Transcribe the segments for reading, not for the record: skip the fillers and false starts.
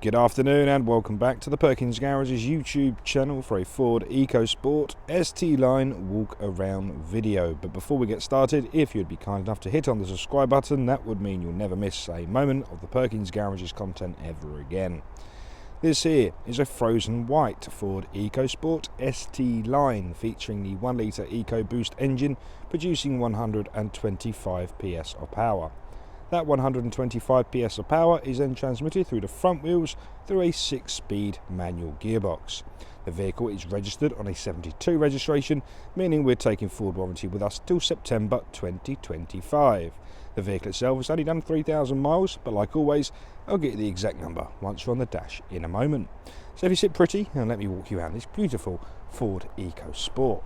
Good afternoon and welcome back to the Perkins Garage's YouTube channel for a Ford EcoSport ST line walk around video. But before we get started, if you'd be kind enough to hit on the subscribe button, that would mean you'll never miss a moment of the Perkins Garage's content ever again. This here is a frozen white Ford EcoSport ST line featuring the 1 litre EcoBoost engine producing 125 PS of power. That 125 PS of power is then transmitted through the front wheels through a 6-speed manual gearbox. The vehicle is registered on a 72 registration, meaning we're taking Ford warranty with us till September 2025. The vehicle itself has only done 3,000 miles, but like always, I'll get you the exact number once you're on the dash in a moment. So if you sit pretty, and let me walk you around this beautiful Ford EcoSport.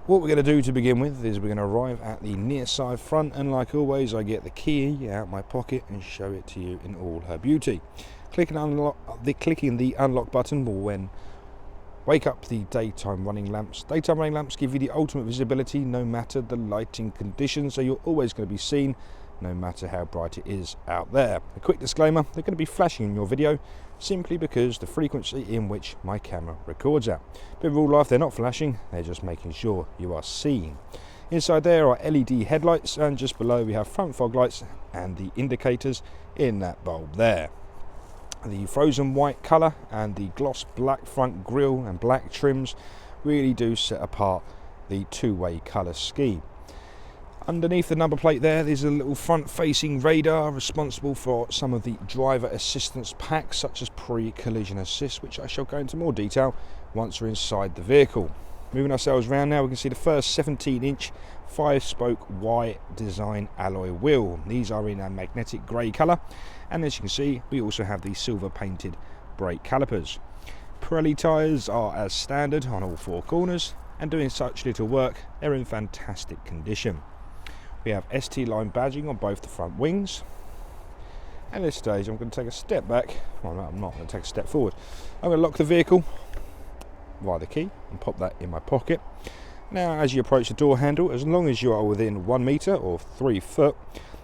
What we're going to do to begin with is we're going to arrive at the near side front, and like always I get the key out my pocket and show it to you in all her beauty. Clicking the unlock button will then wake up the daytime running lamps. Daytime running lamps give you the ultimate visibility no matter the lighting conditions, so you're always going to be seen no matter how bright it is out there. A quick disclaimer, they're going to be flashing in your video simply because the frequency in which my camera records at. But in real life they're not flashing, they're just making sure you are seen. Inside there are LED headlights, and just below we have front fog lights and the indicators in that bulb there. The frozen white colour and the gloss black front grille and black trims really do set apart the two-way colour scheme. Underneath the number plate there's a little front-facing radar responsible for some of the driver assistance packs, such as pre-collision assist, which I shall go into more detail once we're inside the vehicle. Moving ourselves around now, we can see the first 17-inch 5-spoke Y design alloy wheel. These are in a magnetic grey colour, and as you can see, we also have the silver-painted brake calipers. Pirelli tyres are as standard on all four corners, and doing such little work, they're in fantastic condition. We have ST line badging on both the front wings. And at this stage I'm going to take a step back. Well, no, I'm not going to take a step forward. I'm going to lock the vehicle via the key and pop that in my pocket. Now as you approach the door handle, as long as you are within 1 metre or 3 foot,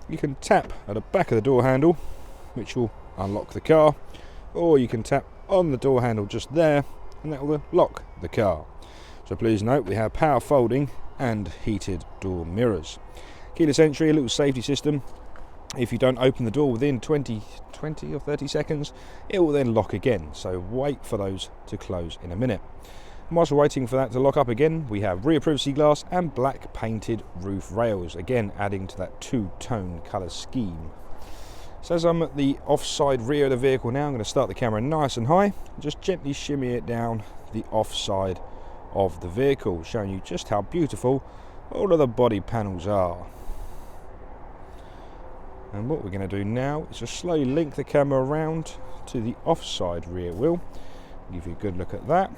you can tap at the back of the door handle, which will unlock the car, or you can tap on the door handle just there and that will lock the car. So please note we have power folding and heated door mirrors. Keyless entry, a little safety system. If you don't open the door within 20 or 30 seconds, it will then lock again, so wait for those to close in a minute. And whilst we're waiting for that to lock up again, we have rear privacy glass and black painted roof rails, again adding to that two-tone colour scheme. So as I'm at the offside rear of the vehicle now, I'm going to start the camera nice and high, and just gently shimmy it down the offside of the vehicle, showing you just how beautiful all of the body panels are. And what we're going to do now is just slowly link the camera around to the offside rear wheel. Give you a good look at that.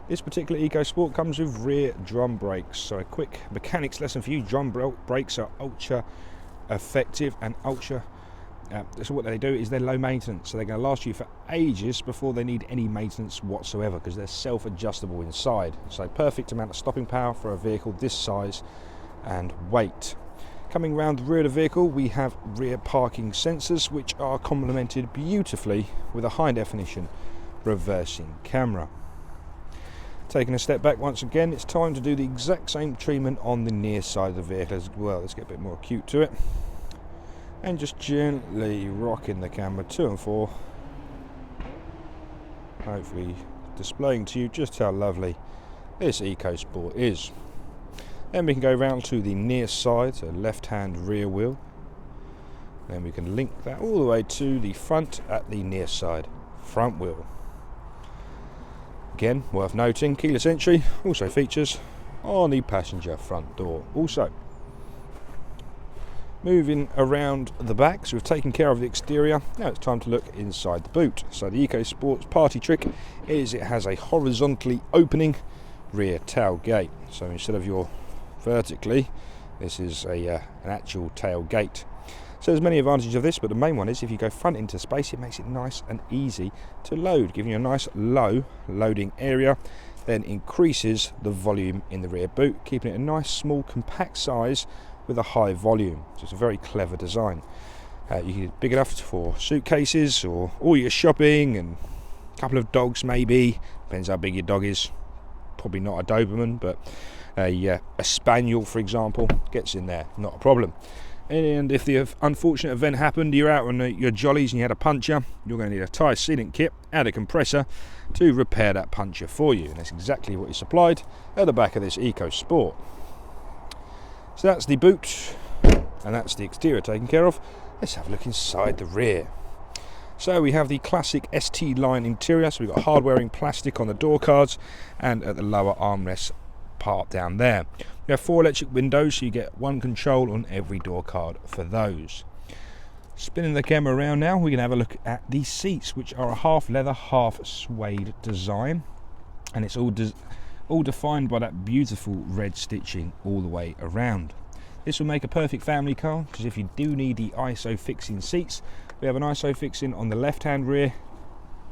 This particular EcoSport comes with rear drum brakes, so a quick mechanics lesson for you. Drum brakes are ultra effective and ultra so what they do is they're low maintenance, so they're going to last you for ages before they need any maintenance whatsoever, because they're self-adjustable inside. So perfect amount of stopping power for a vehicle this size and weight. Coming round the rear of the vehicle, we have rear parking sensors, which are complemented beautifully with a high definition reversing camera. Taking a step back once again, it's time to do the exact same treatment on the near side of the vehicle as well. Let's get a bit more acute to it. And just gently rocking the camera to and fro, hopefully displaying to you just how lovely this EcoSport is. Then we can go round to the near side, so left hand rear wheel. Then we can link that all the way to the front at the near side front wheel. Again, worth noting, keyless entry also features on the passenger front door also. Moving around the back, so we've taken care of the exterior, now it's time to look inside the boot. So the EcoSport's party trick is it has a horizontally opening rear tailgate. So instead of your vertically, this is an actual tailgate. So there's many advantages of this, but the main one is if you go front into space, it makes it nice and easy to load, giving you a nice low loading area, then increases the volume in the rear boot, keeping it a nice small compact size with a high volume. So it's a very clever design. Big enough for suitcases or all your shopping and a couple of dogs maybe. Depends how big your dog is. Probably not a Doberman, but a Spaniel, for example, gets in there, not a problem. And if the unfortunate event happened, you're out on your jollies and you had a puncture, you're going to need a tyre sealant kit and a compressor to repair that puncture for you. And that's exactly what is supplied at the back of this EcoSport. So that's the boot, and that's the exterior taken care of. Let's have a look inside the rear. So we have the classic ST line interior, so we've got hard wearing plastic on the door cards and at the lower armrest part down there. We have 4 electric windows, so you get one control on every door card for those. Spinning the camera around now, we can have a look at the seats, which are a half leather, half suede design, and it's all defined by that beautiful red stitching all the way around. This will make a perfect family car, because if you do need the ISO fixing seats, we have an ISO fixing on the left hand rear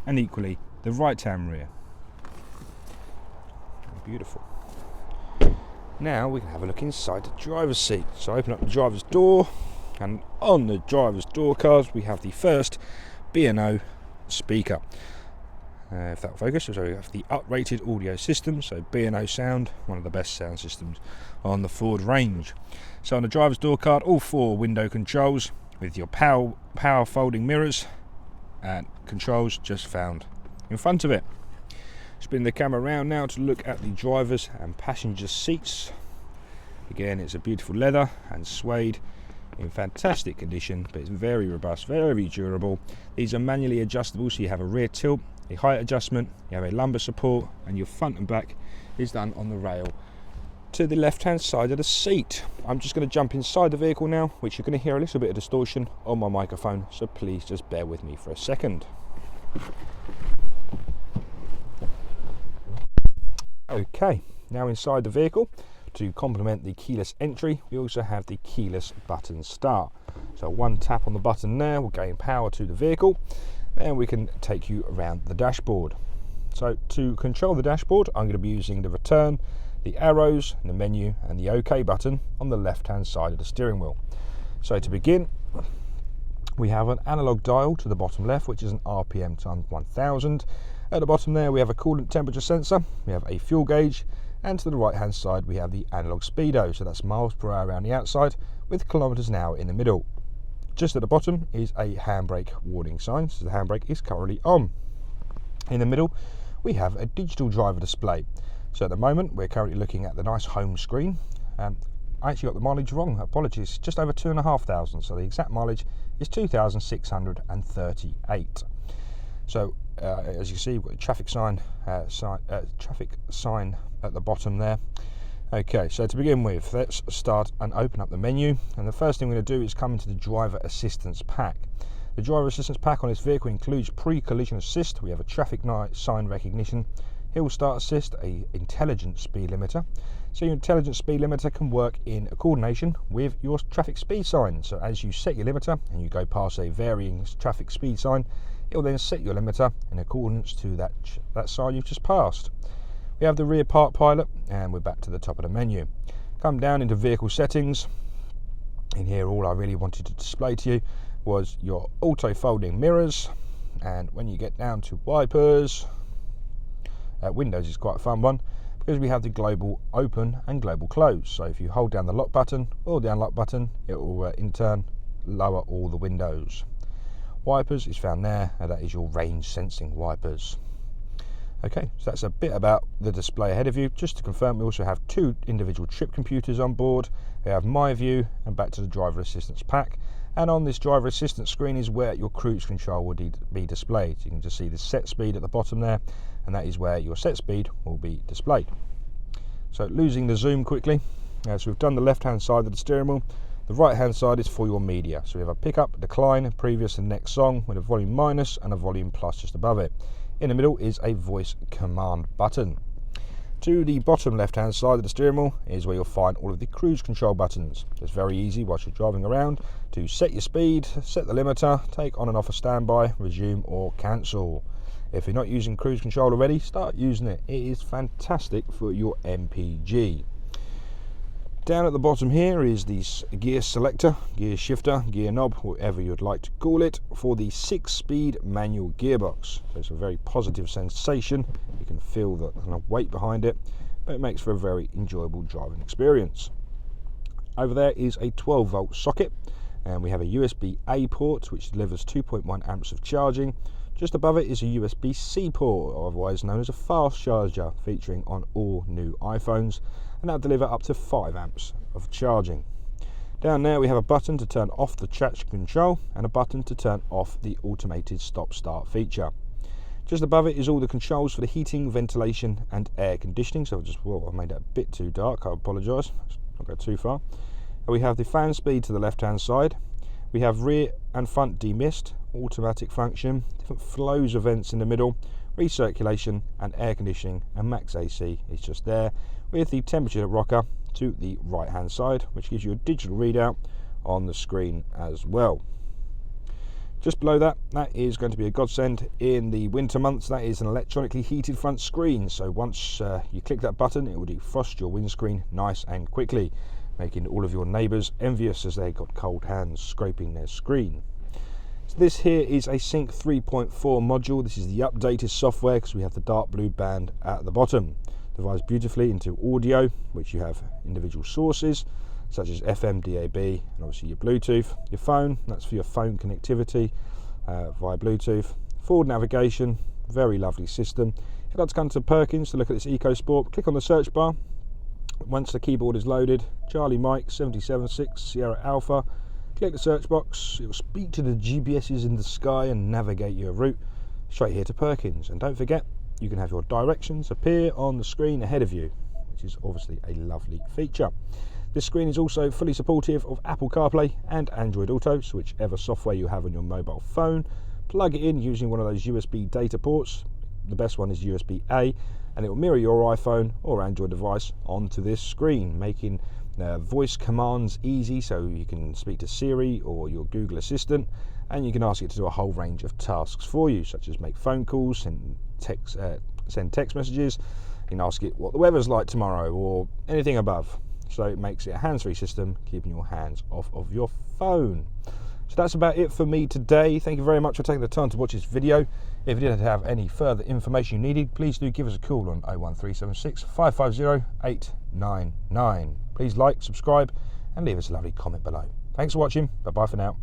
and equally the right hand rear. Beautiful. Now we can have a look inside the driver's seat. So open up the driver's door, and on the driver's door cards we have the first B&O speaker. If that will focus, so we have the uprated audio system, so B&O sound, one of the best sound systems on the Ford range. So on the driver's door card, all 4 window controls with your power folding mirrors and controls just found in front of it. Spin the camera around now to look at the driver's and passenger seats. Again, it's a beautiful leather and suede in fantastic condition, but it's very robust, very durable. These are manually adjustable, so you have a rear tilt, a height adjustment, you have a lumbar support, and your front and back is done on the rail to the left hand side of the seat. I'm just going to jump inside the vehicle now, which you're going to hear a little bit of distortion on my microphone, so please just bear with me for a second. Okay, now inside the vehicle, to complement the keyless entry, we also have the keyless button start. So one tap on the button there will gain power to the vehicle, and we can take you around the dashboard. So to control the dashboard, I'm going to be using the return, the arrows, the menu, and the OK button on the left hand side of the steering wheel. So to begin, we have an analog dial to the bottom left, which is an RPM times 1000. At the bottom there we have a coolant temperature sensor, we have a fuel gauge, and to the right hand side we have the analog speedo, so that's miles per hour around the outside with kilometers an hour in the middle. Just at the bottom is a handbrake warning sign, so the handbrake is currently on. In the middle we have a digital driver display. So at the moment we're currently looking at the nice home screen. I actually got the mileage wrong, apologies, just over 2,500, so the exact mileage is 2,638. So as you see, we've got a traffic sign at the bottom there. Okay, so to begin with, let's start and open up the menu, and the first thing we're going to do is come into the driver assistance pack. The driver assistance pack on this vehicle includes pre-collision assist. We have a traffic sign recognition, hill start assist, a intelligent speed limiter. So your intelligent speed limiter can work in coordination with your traffic speed sign. So as you set your limiter and you go past a varying traffic speed sign, it will then set your limiter in accordance to that sign you've just passed. We have the rear park pilot, and we're back to the top of the menu. Come down into vehicle settings. In here, all I really wanted to display to you was your auto folding mirrors, and when you get down to wipers, windows is quite a fun one because we have the global open and global close. So if you hold down the lock button or the unlock button, it will in turn lower all the windows. Wipers is found there, and that is your range sensing wipers. Okay, so that's a bit about the display ahead of you. Just to confirm, we also have 2 individual trip computers on board. We have my view and back to the driver assistance pack, and on this driver assistance screen is where your cruise control will be displayed. You can just see the set speed at the bottom there, and that is where your set speed will be displayed. So losing the zoom quickly, so we've done the left hand side of the steering wheel. The right hand side is for your media, so we have a pickup, decline, previous and next song with a volume minus and a volume plus just above it. In the middle is a voice command button. To the bottom left hand side of the steering wheel is where you'll find all of the cruise control buttons. It's very easy whilst you're driving around to set your speed, set the limiter, take on and off a standby, resume or cancel. If you're not using cruise control already, start using it. It is fantastic for your MPG. Down at the bottom here is the gear selector, gear shifter, gear knob, whatever you'd like to call it, for the 6-speed manual gearbox. So it's a very positive sensation. You can feel the kind of weight behind it, but it makes for a very enjoyable driving experience. Over there is a 12-volt socket, and we have a USB-A port which delivers 2.1 amps of charging. Just above it is a USB-C port, otherwise known as a fast charger, featuring on all new iPhones, and that'll deliver up to 5 amps of charging. Down there we have a button to turn off the traction control and a button to turn off the automated stop-start feature. Just above it is all the controls for the heating, ventilation and air conditioning. So I made that a bit too dark, I apologise, let's not go too far. And we have the fan speed to the left hand side. We have rear and front demist, automatic function, different flows of vents in the middle, recirculation and air conditioning, and max AC is just there, with the temperature rocker to the right hand side, which gives you a digital readout on the screen as well. Just below that is going to be a godsend in the winter months. That is an electronically heated front screen, so once you click that button it will defrost your windscreen nice and quickly, making all of your neighbours envious as they got cold hands scraping their screen. So this here is a Sync 3.4 module. This is the updated software because we have the dark blue band at the bottom. Divides beautifully into audio, which you have individual sources such as FM, DAB, and obviously your Bluetooth. Your phone, that's for your phone connectivity via Bluetooth. Forward navigation, very lovely system. If you'd like to come to Perkins to look at this EcoSport, click on the search bar. Once the keyboard is loaded, Charlie Mike 776 Sierra Alpha, click the search box. It will speak to the GPSs in the sky and navigate your route straight here to Perkins. And don't forget, you can have your directions appear on the screen ahead of you, which is obviously a lovely feature. This screen is also fully supportive of Apple CarPlay and Android Auto, so whichever software you have on your mobile phone, plug it in using one of those USB data ports. The best one is USB-A, and it will mirror your iPhone or Android device onto this screen, making voice commands easy, so you can speak to Siri or your Google Assistant, and you can ask it to do a whole range of tasks for you, such as make phone calls, send text messages. You can ask it what the weather's like tomorrow or anything above. So it makes it a hands-free system, keeping your hands off of your phone. So that's about it for me today. Thank you very much for taking the time to watch this video. If you did have any further information you needed, please do give us a call on 01376 550 899. Please like, subscribe and leave us a lovely comment below. Thanks for watching. Bye bye for now.